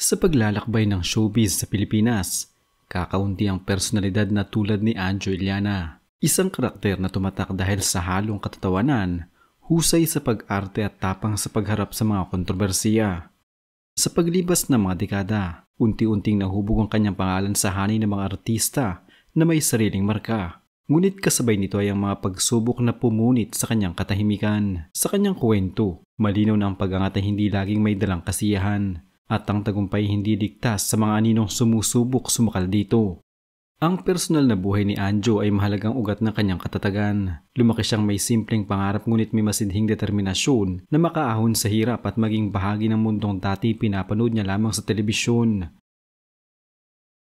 Sa paglalakbay ng showbiz sa Pilipinas, kakaunti ang personalidad na tulad ni Anjo Iliana. Isang karakter na tumatak dahil sa halong katatawanan, husay sa pag-arte at tapang sa pagharap sa mga kontrobersiya. Sa paglibas ng mga dekada, unti-unting nahubog ang kanyang pangalan sa hanay ng mga artista na may sariling marka. Ngunit kasabay nito ay ang mga pagsubok na pumunit sa kanyang katahimikan. Sa kanyang kwento, malinaw na ang pag-angat ay hindi laging may dalang kasiyahan at ang tagumpay hindi ligtas sa mga aninong sumusubok sumakal dito. Ang personal na buhay ni Anjo ay mahalagang ugat ng kanyang katatagan. Lumaki siyang may simpleng pangarap ngunit may masidhing determinasyon na makaahon sa hirap at maging bahagi ng mundong dati pinapanood niya lamang sa telebisyon.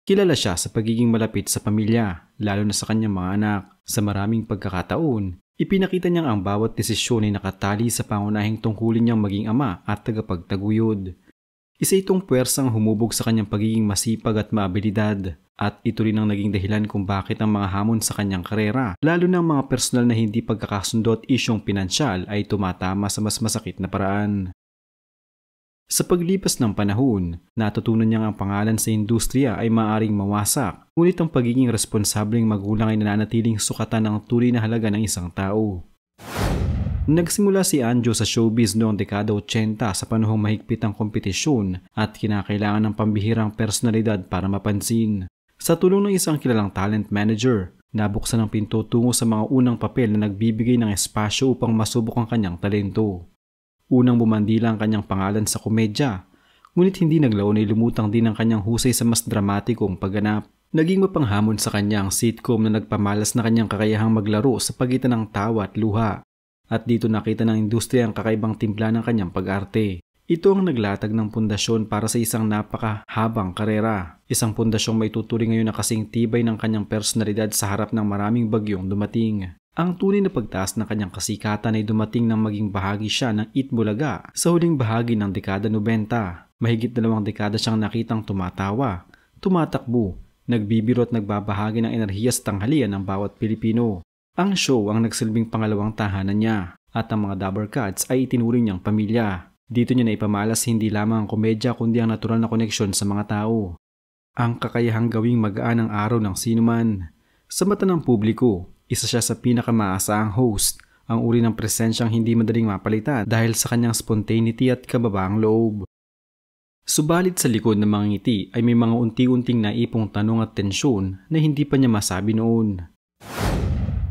Kilala siya sa pagiging malapit sa pamilya, lalo na sa kanyang mga anak. Sa maraming pagkakataon, ipinakita niyang ang bawat desisyon ay nakatali sa pangunahing tungkulin niyang maging ama at tagapagtaguyod. Isa itong puwersang humubog sa kanyang pagiging masipag at maabilidad, at ito rin ang naging dahilan kung bakit ang mga hamon sa kanyang karera, lalo na ang mga personal na hindi pagkakasundo at isyong pinansyal ay tumatama sa mas masakit na paraan. Sa paglipas ng panahon, natutunan niyang ang pangalan sa industriya ay maaaring mawasak, ngunit ang pagiging responsableng magulang ay nananatiling sukatan ng tunay na halaga ng isang tao. Nagsimula si Anjo sa showbiz noong dekada 80 sa panahong mahigpit ang kompetisyon at kinakailangan ng pambihirang personalidad para mapansin. Sa tulong ng isang kilalang talent manager, nabuksan ang pinto tungo sa mga unang papel na nagbibigay ng espasyo upang masubok ang kanyang talento. Unang bumandila ang kanyang pangalan sa komedya, ngunit hindi naglaon ay lumutang din ang kanyang husay sa mas dramatikong pagganap. Naging mapanghamon sa kanya ang sitcom na nagpamalas na kanyang kakayahang maglaro sa pagitan ng tawa at luha. At dito nakita ng industriya ang kakaibang timpla ng kanyang pag-arte. Ito ang naglatag ng pundasyon para sa isang napakahabang karera. Isang pundasyong may tuturing ngayon na kasing tibay ng kanyang personalidad sa harap ng maraming bagyong dumating. Ang tunay na pagtaas ng kanyang kasikatan ay dumating nang maging bahagi siya ng Itbulaga sa huling bahagi ng dekada 90. Mahigit 2 dekada siyang nakitang tumatawa, tumatakbo, nagbibiro at nagbabahagi ng enerhiya sa tanghalian ng bawat Pilipino. Ang show ang nagsilbing pangalawang tahanan niya at ang mga Dabber Cats ay itinuring niyang pamilya. Dito niya naipamalas hindi lamang ang komedya kundi ang natural na koneksyon sa mga tao. Ang kakayahang gawing magaan ang araw ng sinuman. Sa mata ng publiko, isa siya sa pinakamaasahang host, ang uri ng presensyang hindi madaling mapalitan dahil sa kanyang spontaneity at kababaang loob. Subalit sa likod ng mga ngiti ay may mga unti-unting naipong tanong at tensyon na hindi pa niya masabi noon.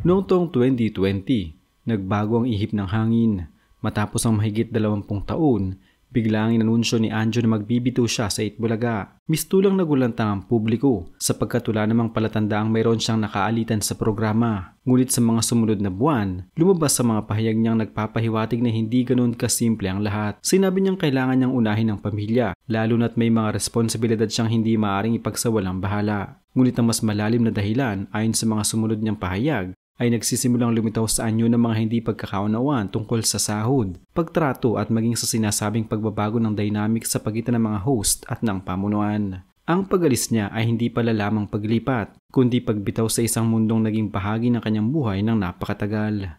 Noong taong 2020, nagbago ang ihip ng hangin. Matapos ang mahigit 20 taon, bigla ang inanunsyo ni Anjo na magbibitaw siya sa Itbulaga. Mistulang nagulantang ang publiko sapagkat wala namang palatandaang mayroon siyang nakaalitan sa programa. Ngunit sa mga sumunod na buwan, lumabas sa mga pahayag niyang nagpapahiwatig na hindi ganoon kasimple ang lahat. Sinabi niyang kailangan niyang unahin ang pamilya, lalo na't may mga responsibilidad siyang hindi maaaring ipagsawalang bahala. Ngunit ang mas malalim na dahilan ayon sa mga sumunod niyang pahayag, ay nagsisimulang lumitaw sa anyo ng mga hindi pagkakaunawaan tungkol sa sahod, pagtrato at maging sa sinasabing pagbabago ng dynamic sa pagitan ng mga host at ng pamunuan. Ang pag-alis niya ay hindi pala lamang paglipat, kundi pagbitaw sa isang mundong naging bahagi ng kanyang buhay ng napakatagal.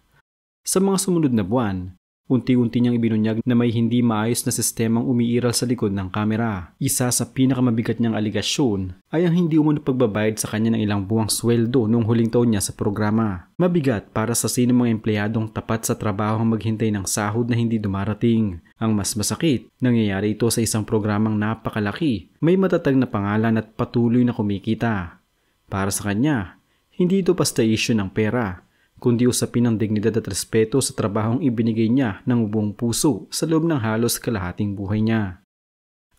Sa mga sumunod na buwan, unti-unti niyang ibinunyag na may hindi maayos na sistemang umiiral sa likod ng kamera. Isa sa pinakamabigat niyang aligasyon ay ang hindi umano pagbabayad sa kanya ng ilang buwang sweldo noong huling taon niya sa programa. Mabigat para sa sino mga empleyadong tapat sa trabaho ang maghintay ng sahod na hindi dumarating. Ang mas masakit, nangyayari ito sa isang programang napakalaki, may matatag na pangalan at patuloy na kumikita. Para sa kanya, hindi ito basta issue ng pera, kundi usapin ng dignidad at respeto sa trabahong ibinigay niya ng buong puso sa loob ng halos kalahating buhay niya.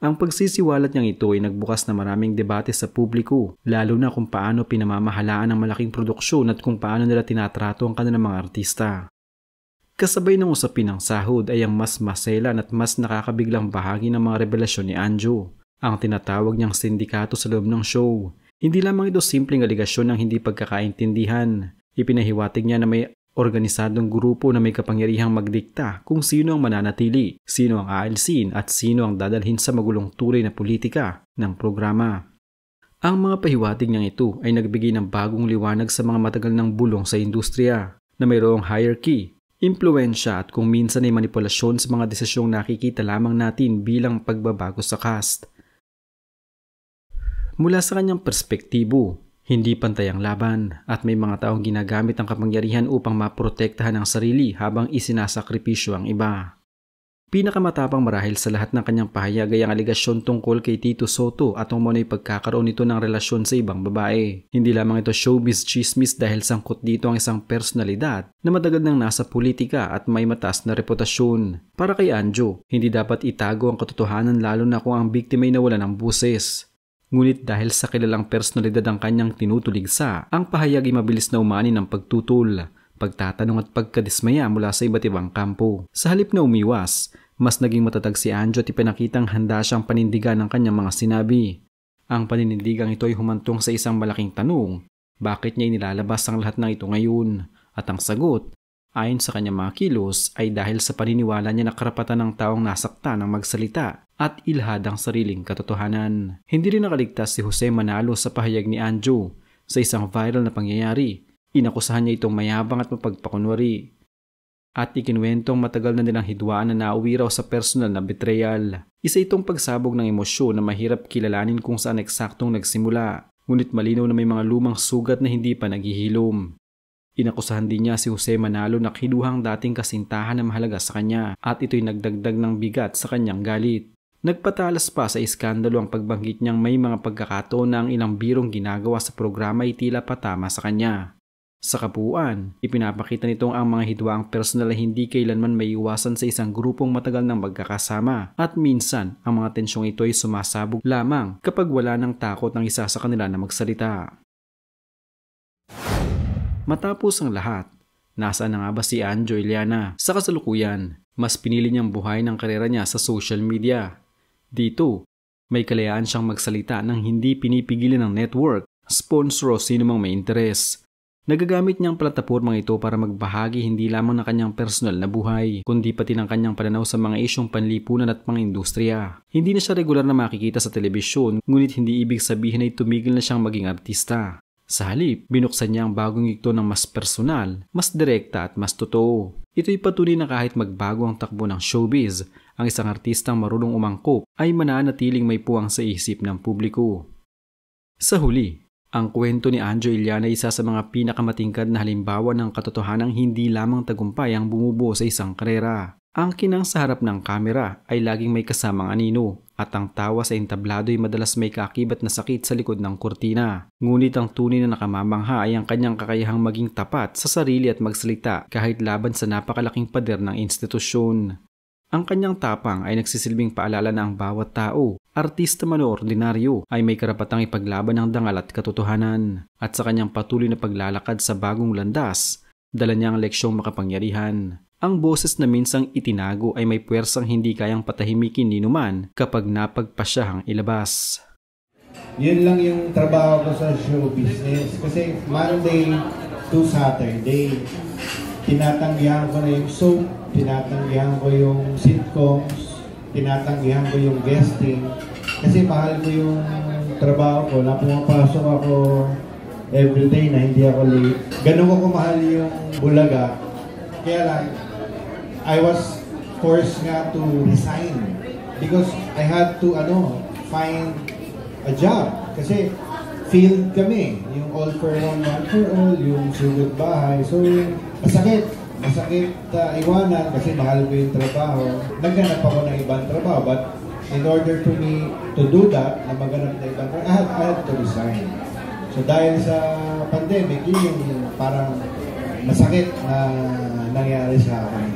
Ang pagsisiwalat niyang ito ay nagbukas na maraming debate sa publiko, lalo na kung paano pinamamahalaan ang malaking produksyon at kung paano nila tinatrato ang kanilang mga artista. Kasabay ng usapin ng sahod ay ang mas maselan at mas nakakabiglang bahagi ng mga revelasyon ni Anjo, ang tinatawag niyang sindikato sa loob ng show. Hindi lamang ito simpleng aligasyon ng hindi pagkakaintindihan. Ipinahiwatig niya na may organisadong grupo na may kapangyarihang magdikta kung sino ang mananatili, sino ang aalsin at sino ang dadalhin sa magulong tuloy na politika ng programa. Ang mga pahiwatig niyang ito ay nagbigay ng bagong liwanag sa mga matagal ng bulong sa industriya na mayroong hierarchy, impluensya at kung minsan ay manipulasyon sa mga desisyong nakikita lamang natin bilang pagbabago sa cast. mula sa kanyang perspektibo. Hindi pantay ang laban at may mga taong ginagamit ang kapangyarihan upang maprotektahan ang sarili habang isinasakripisyo ang iba. Pinakamatapang marahil sa lahat ng kanyang pahayag ay ang aligasyon tungkol kay Tito Soto at umano'y pagkakaroon nito ng relasyon sa ibang babae. Hindi lamang ito showbiz chismis dahil sangkot dito ang isang personalidad na matagal nang nasa politika at may mataas na reputasyon. Para kay Anjo, hindi dapat itago ang katotohanan lalo na kung ang biktima ay nawalan ng buses. Ngunit dahil sa kilalang personalidad ang kanyang tinutuligsa, ang pahayag ay mabilis na umani ng pagtutol, pagtatanong at pagkadismaya mula sa iba't ibang kampo. Sa halip na umiwas, mas naging matatag si Anjo at ipinakitang handa siyang panindigan ng kanyang mga sinabi. Ang paninindigang ito ay humantong sa isang malaking tanong, bakit niya inilalabas ang lahat ng ito ngayon? At ang sagot, ayon sa kanyang mga kilos, ay dahil sa paniniwala niya na karapatan ng taong nasaktan ang magsalita at ilhad ang sariling katotohanan. Hindi rin nakaligtas si Jose Manalo sa pahayag ni Anjo. Sa isang viral na pangyayari, inakusahan niya itong mayabang at mapagpakunwari. At ikinuwentong matagal na nilang hidwaan na nauwi raw sa personal na betrayal. Isa itong pagsabog ng emosyon na mahirap kilalanin kung saan eksaktong nagsimula, ngunit malinaw na may mga lumang sugat na hindi pa naghihilom. Inakusahan din niya si Jose Manalo na kinuhang dating kasintahan na mahalaga sa kanya at ito'y nagdagdag ng bigat sa kanyang galit. Nagpatalas pa sa iskandalo ang pagbanggit niyang may mga pagkakataon na ang ilang birong ginagawa sa programa ay tila patama sa kanya. Sa kabuuan, ipinapakita nitong ang mga hidwaang personal na hindi kailanman may iwasan sa isang grupong matagal nang magkakasama at minsan ang mga tensyong ito ay sumasabog lamang kapag wala ng takot ng isa sa kanila na magsalita. Matapos ang lahat, nasaan na nga ba si Anjo Iliana? Sa kasalukuyan, mas pinili niyang buhay ng karera niya sa social media. Dito, may kalayaan siyang magsalita nang hindi pinipigilan ng network, sponsor o sino mang may interes. Nagagamit niyang platapormang ito para magbahagi hindi lamang ng kanyang personal na buhay, kundi pati ng kanyang pananaw sa mga isyong panlipunan at pang-industriya. Hindi na siya regular na makikita sa telebisyon, ngunit hindi ibig sabihin ay tumigil na siyang maging artista. Sa halip, binuksan niya ang bagong yugto ng mas personal, mas direkta at mas totoo. Ito'y patunay na kahit magbago ang takbo ng showbiz, ang isang artistang marunong umangkop ay mananatiling may puwang sa isip ng publiko. Sa huli, ang kwento ni Anjo Iliana ay isa sa mga pinakamatingkad na halimbawa ng katotohanang hindi lamang tagumpay ang bumubuo sa isang karera. Ang kinang sa harap ng kamera ay laging may kasamang anino at ang tawa sa entablado ay madalas may kaakibat na sakit sa likod ng kurtina. Ngunit ang tunay na nakamamangha ay ang kanyang kakayahang maging tapat sa sarili at magsalita kahit laban sa napakalaking pader ng institusyon. Ang kanyang tapang ay nagsisilbing paalala na ang bawat tao, artista man o ordinaryo, ay may karapatang ipaglaban ng dangal at katotohanan. At sa kanyang patuloy na paglalakad sa bagong landas, dala niya ang leksyong makapangyarihan. Ang boses na minsang itinago ay may puwersang hindi kayang patahimikin ni numan kapag napagpasyahang ilabas. Yun lang yung trabaho ko sa show business. Kasi Monday to Saturday, tinatanggihan ko na yung soap, tinatanggihan ko yung sitcoms, tinatanggihan ko yung guesting. Kasi mahal ko yung trabaho ko na pumapasok ako everyday na hindi ako late. Ganun ko mahal yung Bulaga. Kaya lang, I was forced nga to resign because I had to find a job. Kasi field kami, yung all for one, one for all, yung sugod bahay. So, masakit iwanan kasi mahal ko yung trabaho. Naghanap ako ng ibang trabaho, but in order for me to do that, na maghanap ng ibang trabaho, I had to resign. So dahil sa pandemic, yun yung parang masakit na nangyari sa akin.